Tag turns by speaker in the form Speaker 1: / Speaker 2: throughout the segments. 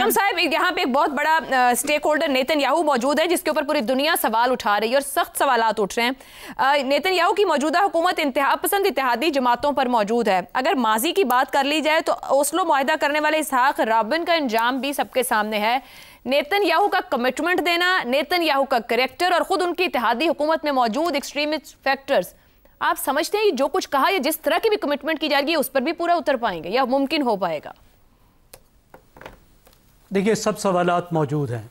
Speaker 1: इकरम साहब, यहाँ पे एक बहुत बड़ा स्टेक होल्डर नेतन्याहू मौजूद है जिसके ऊपर पूरी दुनिया सवाल उठा रही है और सख्त सवालात उठ रहे हैं। नेतन्याहू की मौजूदा हुकूमत इंतहा पसंद इत्तेहादी जमातों पर मौजूद है। अगर माजी की बात कर ली जाए तो ओस्लो मुआहदा करने वाले इसहाक राबिन का अंजाम भी सबके सामने है। नेतन्याहू का कमिटमेंट देना, नेतन्याहू का करैक्टर और खुद उनकी इत्तेहादी हुकूमत में मौजूद एक्सट्रीमिस्ट फैक्टर्स, आप समझते हैं जो कुछ कहा या जिस तरह की भी कमिटमेंट की जाएगी उस पर भी पूरा उतर पाएंगे या मुमकिन हो पाएगा?
Speaker 2: देखिए, सब सवालात मौजूद हैं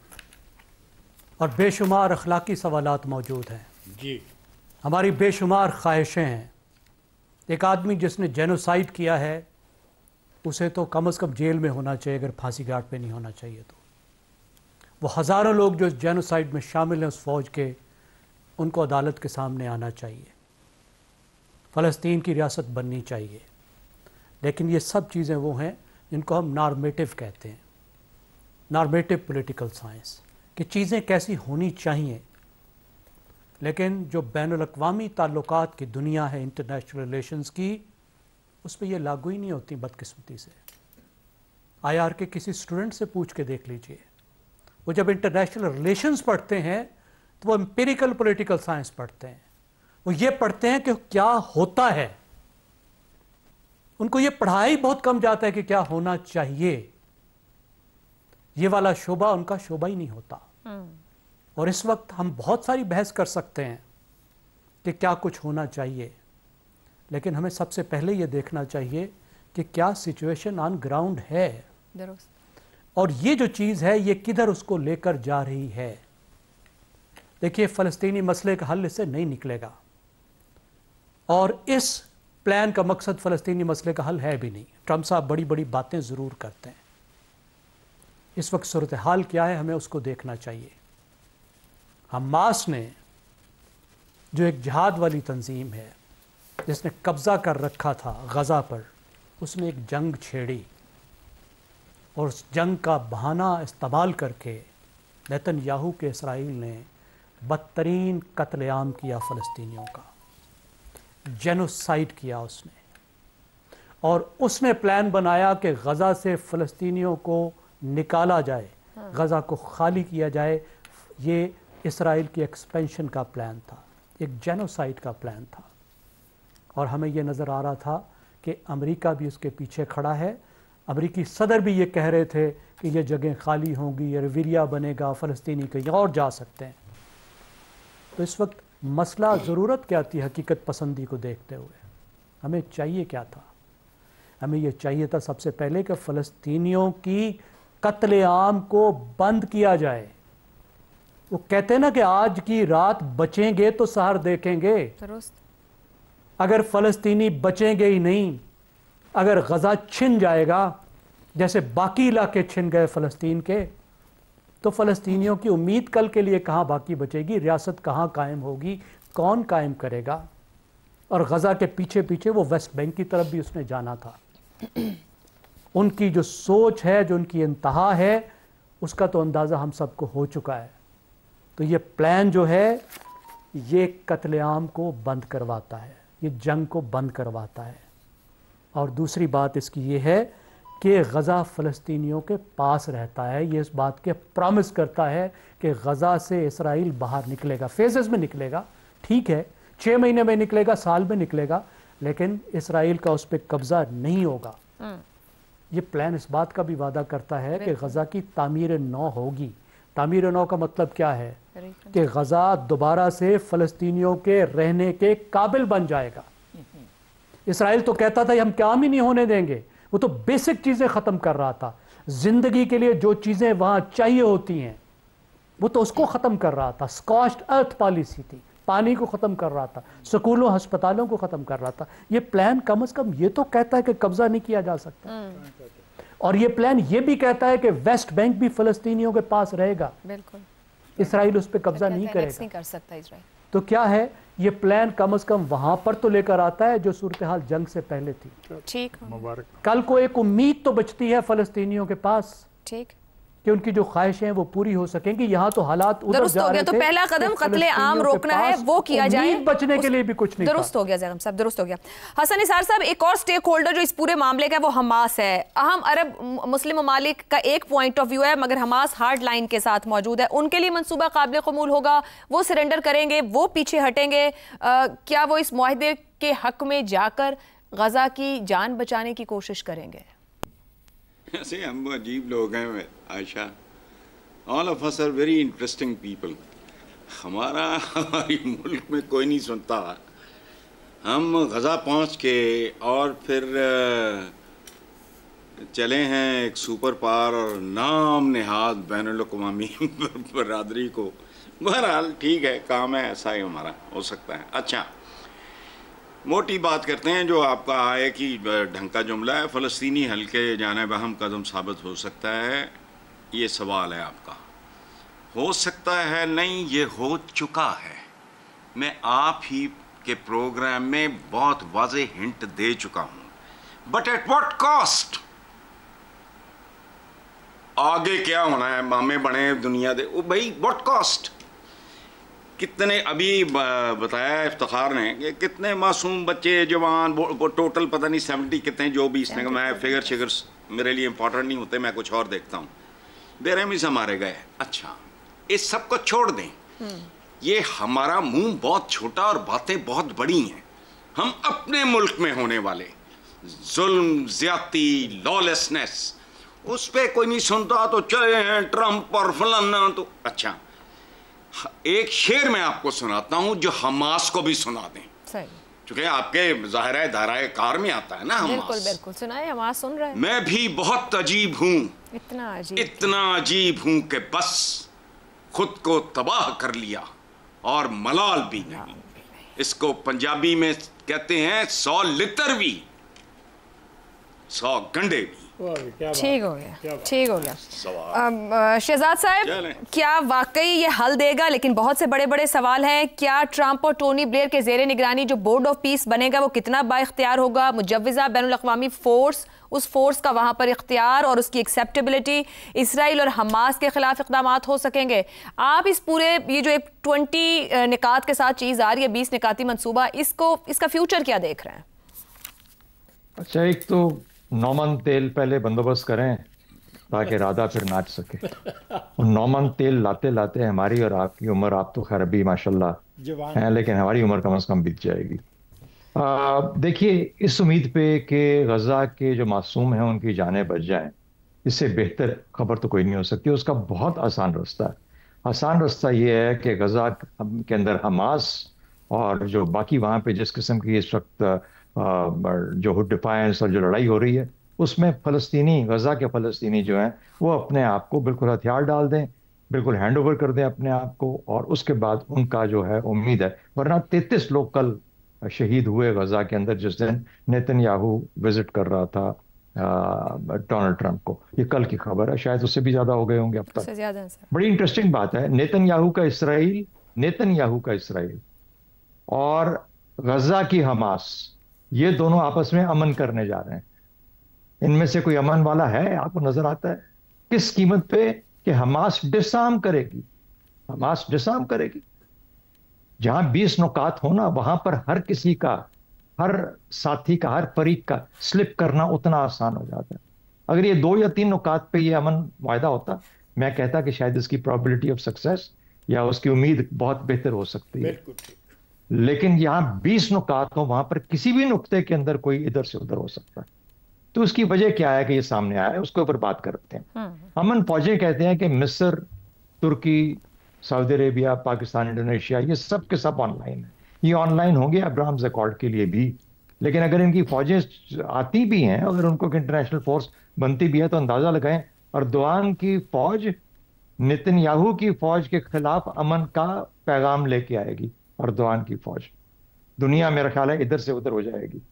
Speaker 2: और बेशुमार अखलाकी सवालात मौजूद हैं जी। हमारी बेशुमार ख्वाहिशें हैं। एक आदमी जिसने जेनोसाइड किया है उसे तो कम से कम जेल में होना चाहिए, अगर फांसी घाट पे नहीं होना चाहिए तो। वो हज़ारों लोग जो जेनोसाइड में शामिल हैं उस फौज के, उनको अदालत के सामने आना चाहिए। फ़लस्तीन की रियासत बननी चाहिए। लेकिन ये सब चीज़ें वो हैं जिनको हम नॉर्मेटिव कहते हैं, नॉर्मेटिव पॉलिटिकल साइंस, कि चीज़ें कैसी होनी चाहिए। लेकिन जो बैनुल-अक़वामी ताल्लुकात की दुनिया है, इंटरनेशनल रिलेशंस की, उस पर यह लागू ही नहीं होती बदकिस्मती से। IR के किसी स्टूडेंट से पूछ के देख लीजिए, वो जब इंटरनेशनल रिलेशंस पढ़ते हैं तो वो एम्पिरिकल पॉलिटिकल साइंस पढ़ते हैं। वो ये पढ़ते हैं कि क्या होता है, उनको ये पढ़ाई बहुत कम जाता है कि क्या होना चाहिए। ये वाला शोबा उनका शोबा ही नहीं होता। और इस वक्त हम बहुत सारी बहस कर सकते हैं कि क्या कुछ होना चाहिए, लेकिन हमें सबसे पहले ये देखना चाहिए कि क्या सिचुएशन ऑन ग्राउंड है और ये जो चीज़ है ये किधर उसको लेकर जा रही है। देखिए, फ़लस्तीनी मसले का हल इससे नहीं निकलेगा और इस प्लान का मकसद फ़लस्तीनी मसले का हल है भी नहीं। ट्रंप साहब बड़ी बड़ी बातें ज़रूर करते हैं। इस वक्त सूरत हाल क्या है, हमें उसको देखना चाहिए। हमास ने, जो एक जिहाद वाली तंजीम है जिसने कब्ज़ा कर रखा था गज़ा पर, उसने एक जंग छेड़ी और उस जंग का बहाना इस्तेमाल करके नेतन्याहू के इसराइल ने बदतरीन कत्लेआम किया, फ़लस्तीनियों का जेनोसाइड किया उसने। और उसने प्लान बनाया कि गज़ा से फ़लस्तीनियों को निकाला जाए, गज़ा को खाली किया जाए। ये इसराइल की एक्सपेंशन का प्लान था, एक जेनोसाइड का प्लान था। और हमें यह नज़र आ रहा था कि अमेरिका भी उसके पीछे खड़ा है। अमेरिकी सदर भी ये कह रहे थे कि ये जगह खाली होंगी, ये रिविरिया बनेगा, फ़लस्तीनी कहीं और जा सकते हैं। तो इस वक्त मसला ज़रूरत क्या थी हकीकत पसंदी को देखते हुए? हमें चाहिए क्या था? हमें ये चाहिए था सबसे पहले कि फ़लस्तीनियों की कत्लेआम को बंद किया जाए। वो कहते हैं ना कि आज की रात बचेंगे तो सहर देखेंगे। अगर फ़लस्तीनी बचेंगे ही नहीं, अगर गज़ा छिन जाएगा जैसे बाकी इलाके छिन गए फ़लस्तीन के, तो फ़लस्तीनियों की उम्मीद कल के लिए कहाँ बाकी बचेगी? रियासत कहाँ कायम होगी? कौन कायम करेगा? और गज़ा के पीछे पीछे वो वेस्ट बैंक की तरफ भी उसने जाना था। उनकी जो सोच है, जो उनकी इंतहा है, उसका तो अंदाज़ा हम सबको हो चुका है। तो ये प्लान जो है ये कत्लेआम को बंद करवाता है, ये जंग को बंद करवाता है। और दूसरी बात इसकी ये है कि गज़ा फ़लस्तीनियों के पास रहता है। ये इस बात के प्रॉमिस करता है कि गज़ा से इसराइल बाहर निकलेगा, फेजेस में निकलेगा। ठीक है, 6 महीने में निकलेगा, साल में निकलेगा, लेकिन इसराइल का उस पर कब्ज़ा नहीं होगा। ये प्लान इस बात का भी वादा करता है कि गज़ा की तामीर नौ होगी। तामीर नौ का मतलब क्या है? कि गज़ा दोबारा से फ़लस्तीनियों के रहने के काबिल बन जाएगा। इसराइल तो कहता था हम काम ही नहीं होने देंगे, वो तो बेसिक चीज़ें ख़त्म कर रहा था। ज़िंदगी के लिए जो चीज़ें वहाँ चाहिए होती हैं वो तो उसको ख़त्म कर रहा था। स्कॉच्ड अर्थ पॉलिसी थी, पानी को ख़त्म कर रहा था, स्कूलों हस्पतालों को ख़त्म कर रहा था। ये प्लान कम से कम ये तो कहता है कि कब्ज़ा नहीं किया जा सकता। और ये प्लान ये भी कहता है कि वेस्ट बैंक भी फ़लस्तीनियों के पास रहेगा। बिल्कुल, इसराइल उस पर कब्ज़ा नहीं करेगा,
Speaker 1: नहीं कर सकता इसराइल।
Speaker 2: तो क्या है, ये प्लान कम से कम वहां पर तो लेकर आता है जो सूरत हाल जंग से पहले थी।
Speaker 1: ठीक,
Speaker 2: कल को एक उम्मीद तो बचती है फ़लस्तीनियों के पास।
Speaker 1: ठीक,
Speaker 2: कि उनकी जो ख्वाहिशें हैं वो पूरी हो सकेंगी। यहाँ तो हालात उधर
Speaker 1: दुरुस्त हो गया, तो पहला कदम कत्ले आम रोकना है, वो किया जाए,
Speaker 2: बचने के लिए भी कुछ नहीं।
Speaker 1: दुरुस्त हो गया ज़ैगम साहब, दुरुस्त हो गया। हसन निसार साहब, एक और स्टेक होल्डर जो इस पूरे मामले का है वो हमास है। अहम अरब मुस्लिम ममालिक का एक पॉइंट ऑफ व्यू है, मगर हमास हार्ड लाइन के साथ मौजूद है। उनके लिए मंसूबा काबिल कबूल होगा? वो सरेंडर करेंगे, वो पीछे हटेंगे? क्या वो इस मुआहदे के हक में जाकर गजा की जान बचाने की कोशिश करेंगे?
Speaker 3: ऐसे हम अजीब लोग हैं Ayesha, all of us are very interesting people. हमारी मुल्क में कोई नहीं सुनता। हम गजा पहुंच के और फिर चले हैं एक सुपर पावर और नाम नेहाद बैनुल-अक़वामी बरादरी को। बहरहाल ठीक है, काम है, ऐसा ही हमारा हो सकता है। अच्छा, मोटी बात करते हैं। जो आपका है कि ढंग का जुमला है, फ़लस्तीनी हल के जानिब अहम कदम साबित हो सकता है, ये सवाल है आपका। हो सकता है नहीं, ये हो चुका है। मैं आप ही के प्रोग्राम में बहुत वाज़ेह हिंट दे चुका हूं। But at what cost? आगे क्या होना है, मामे बने दुनिया दे, ओ भाई व्हाट कॉस्ट? कितने अभी बताया इफ्तिखार ने कि कितने मासूम बच्चे जवान, वो टोटल पता नहीं 70 कितने, जो भी इसने, मैं फिगर्स मेरे लिए इंपॉर्टेंट नहीं होते, मैं कुछ और देखता हूँ, बेरहमी से मारे गए। अच्छा, इस सब को छोड़ दें, ये हमारा मुंह बहुत छोटा और बातें बहुत बड़ी हैं। हम अपने मुल्क में होने वाले जुल्म, ज्यादती, लॉलेसनेस, उस पर कोई नहीं सुनता तो चले हैं ट्रंप और फलाना। तो अच्छा, एक शेर मैं आपको सुनाता हूं जो हमास को भी सुना दें, क्योंकि आपके ज़ाहिर धाराए कार में आता है ना हमास।
Speaker 1: बिल्कुल बिल्कुल सुनाए, हमास सुन रहे हैं।
Speaker 3: मैं भी बहुत अजीब हूं, इतना अजीब हूं कि बस खुद को तबाह कर लिया और मलाल भी नहीं। इसको पंजाबी में कहते हैं 100 लितर भी, 100 गंडे भी।
Speaker 1: ठीक हो गया, ठीक हो गया। शहजाद साहब, क्या वाकई ये हल देगा? लेकिन बहुत से बड़े बड़े सवाल हैं। क्या ट्रंप और टोनी ब्लेयर के जेर निगरानी जो बोर्ड ऑफ पीस बनेगा वो कितना बाइख्तियार होगा? मुजव्विज़ा बैनुल-अक़वामी फोर्स, उस फोर्स का वहाँ पर इख्तियार और उसकी एक्सेप्टेबिलिटी, इसराइल और हमास के खिलाफ इक़दाम हो सकेंगे? आप इस पूरे ये जो एक 20 निकात के साथ चीज़ आ रही है, 20 निकाती मनसूबा, इसका फ्यूचर क्या देख रहे हैं?
Speaker 4: अच्छा, एक तो नौमन तेल पहले बंदोबस्त करें ताकि राधा फिर नाच सके। और नौमन तेल लाते लाते हमारी और आपकी उम्र, आप तो खैर अभी माशाल्लाह हैं, लेकिन हमारी उम्र कम से कम बीत जाएगी। देखिए, इस उम्मीद पे कि गजा के जो मासूम हैं उनकी जानें बच जाएं, इससे बेहतर खबर तो कोई नहीं हो सकती। उसका बहुत आसान रास्ता है। आसान रास्ता ये है कि गजा के अंदर हमास और जो बाकी वहाँ पे जिस किस्म की इस वक्त जो डिफायंस और जो लड़ाई हो रही है, उसमें फ़लस्तीनी, गजा के फ़लस्तीनी जो हैं वो अपने आप को बिल्कुल हथियार डाल दें, बिल्कुल हैंड ओवर कर दें अपने आप को, और उसके बाद उनका जो है उम्मीद है। वरना 33 लोग कल शहीद हुए गजा के अंदर जिस दिन नेतन्याहू विजिट कर रहा था डोनाल्ड ट्रंप को। ये कल की खबर है, शायद उससे भी ज़्यादा हो गए होंगे अब तक। बड़ी इंटरेस्टिंग बात है, नेतन्याहू का इसराइल और गजा की हमास, ये दोनों आपस में अमन करने जा रहे हैं। इनमें से कोई अमन वाला है आपको नजर आता है? किस कीमत पे? कि हमास डिसआर्म करेगी, हमास डिसआर्म करेगी। जहां 20 नुकात होना, वहां पर हर किसी का, हर साथी का, हर फरीक का स्लिप करना उतना आसान हो जाता है। अगर ये 2 या 3 नुकात पे ये अमन वायदा होता, मैं कहता कि शायद इसकी प्रोबेबिलिटी ऑफ सक्सेस या उसकी उम्मीद बहुत बेहतर हो सकती है। लेकिन यहां 20 नुकात हो, वहां पर किसी भी नुक्ते के अंदर कोई इधर से उधर हो सकता है। तो उसकी वजह क्या है कि ये सामने आया है, उसके ऊपर बात करते हैं। अमन फौजें कहते हैं कि मिस्र, तुर्की, सऊदी अरेबिया, पाकिस्तान, इंडोनेशिया, ये सब के सब ऑनलाइन है। ये ऑनलाइन होंगे अब्राहम्स अकॉर्ड के लिए भी। लेकिन अगर इनकी फौजें आती भी हैं, अगर उनको इंटरनेशनल फोर्स बनती भी है, तो अंदाजा लगाएं अर्दोआन की फौज नेतन्याहू की फौज के खिलाफ अमन का पैगाम लेके आएगी। अर्दोआन की फौज दुनिया मेरा ख्याल है इधर से उधर हो जाएगी।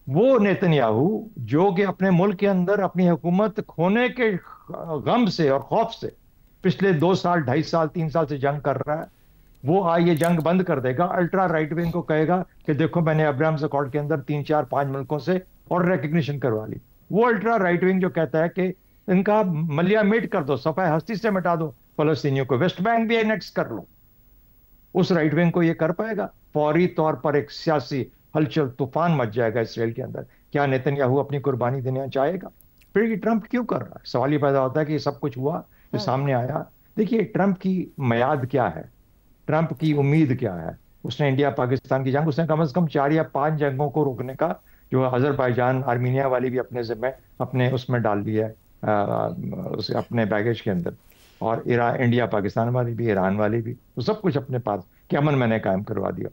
Speaker 4: वो नेतन्याहू जो कि अपने मुल्क के अंदर अपनी हुकूमत खोने के गम से और खौफ से पिछले 2 साल, 2.5 साल, 3 साल से जंग कर रहा है, वो आज ये जंग बंद कर देगा। अल्ट्रा राइट विंग को कहेगा कि देखो मैंने अब्राहम्स अकॉर्ड के अंदर 3, 4, 5 मुल्कों से और रिकग्निशन करवा ली। वो अल्ट्रा राइट विंग जो कहता है कि इनका मलिया मिट कर दो, सफाई हस्ती से मिटा दो, फलस्तीनियों को वेस्ट बैंक भी एनेक्स कर लो। उस राइट विंग को ये कर पाएगा? फौरी तौर पर एक सियासी हलचल तूफान मच जाएगा इसराइल के अंदर। क्या नेतन्याहू अपनी कुर्बानी देना चाहेगा? फिर ये ट्रंप क्यों कर रहा है? सवाल ये पैदा होता है कि सब कुछ हुआ, जो सामने आया। देखिए, ट्रंप की मयाद क्या है, ट्रंप की उम्मीद क्या है? उसने इंडिया पाकिस्तान की जंग, उसने कम से कम 4 या 5 जंगों को रोकने का, जो अजरबैजान आर्मीनिया वाली भी अपने जिम्मे अपने उसमें डाल दी है, उसे अपने बैगेज के अंदर, और इंडिया पाकिस्तान वाली भी, ईरान वाली भी, तो सब कुछ अपने पास कि अमन मैंने कायम करवा दिया।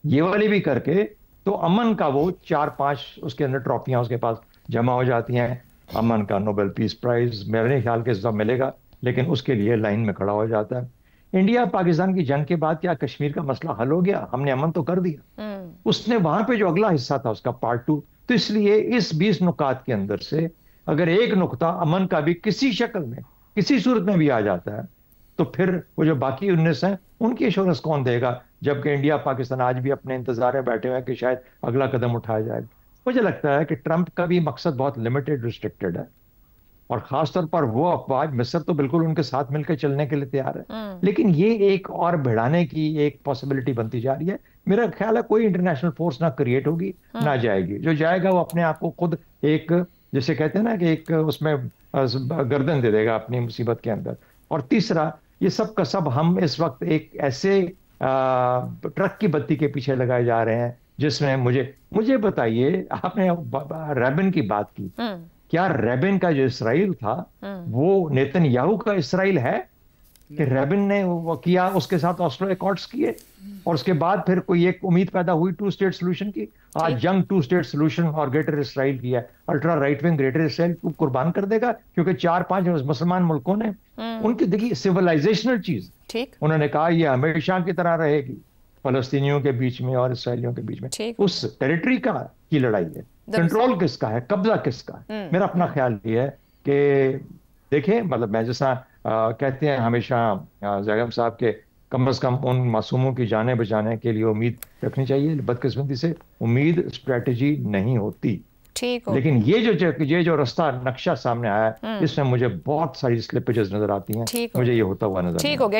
Speaker 4: ये वाली भी करके तो अमन का वो 4-5 उसके अंदर ट्रॉफियां उसके पास जमा हो जाती हैं। अमन का नोबेल पीस प्राइज मेरे ख्याल के सब मिलेगा, लेकिन उसके लिए लाइन में खड़ा हो जाता है। इंडिया पाकिस्तान की जंग के बाद क्या कश्मीर का मसला हल हो गया? हमने अमन तो कर दिया। उसने वहां पे जो अगला हिस्सा था उसका पार्ट 2, तो इसलिए इस 20 नुकात के अंदर से अगर एक नुकता अमन का भी किसी शक्ल में, किसी सूरत में भी आ जाता है, तो फिर वो जो बाकी 19 हैं उनकी एश्योरेंस कौन देगा? जबकि इंडिया पाकिस्तान आज भी अपने इंतजार में बैठे हुए हैं कि शायद अगला कदम उठाया जाए। मुझे लगता है कि ट्रंप का भी मकसद बहुत लिमिटेड, रिस्ट्रिक्टेड है, और खासतौर पर वो अफवाज, मिस्र तो बिल्कुल उनके साथ मिलकर चलने के लिए तैयार है, लेकिन ये एक और बढ़ाने की एक पॉसिबिलिटी बनती जा रही है। मेरा ख्याल है कोई इंटरनेशनल फोर्स ना क्रिएट होगी ना जाएगी। जो जाएगा वो अपने आप को खुद एक, जैसे कहते हैं ना कि एक उसमें गर्दन दे देगा अपनी मुसीबत के अंदर। और तीसरा, ये सब का सब हम इस वक्त एक ऐसे ट्रक की बत्ती के पीछे लगाए जा रहे हैं जिसमें मुझे बताइए, आपने रेबिन की बात की, क्या रेबिन का जो इसराइल था वो नेतन्याहू का इसराइल है? कि रेबिन ने वो किया, उसके साथ ऑस्लो अकॉर्ड्स किए, और उसके बाद फिर कोई एक उम्मीद पैदा हुई 2 स्टेट सोल्यूशन की। आज जंग 2 स्टेट सोल्यूशन और ग्रेटर इसराइल की है। Ultra right wing greater Israel को कुर्बान कर देगा, क्योंकि 4-5 मुसलमान मुल्कों ने उनकी, देखिए, सिविलाइजेशनल चीज, उन्होंने कहा ये हमेशा की तरह रहेगी फलस्तीनियों के बीच में और इसराइलियों के बीच में। उस टेरिटरी की लड़ाई है, कंट्रोल किसका है, कब्जा किसका है। मेरा अपना ख्याल ये है कि देखिए, मतलब मैं जैसा कहते हैं हमेशा जैगम साहब के, कम से कम उन मासूमों की जाने बचाने के लिए उम्मीद रखनी चाहिए। बदकिस्मती से उम्मीद स्ट्रेटजी नहीं होती। लेकिन ये जो रास्ता नक्शा सामने आया है, इसमें मुझे बहुत सारी स्लिपेजेस नजर आती हैं। मुझे ये होता हुआ नजर
Speaker 1: ठीक हो गया।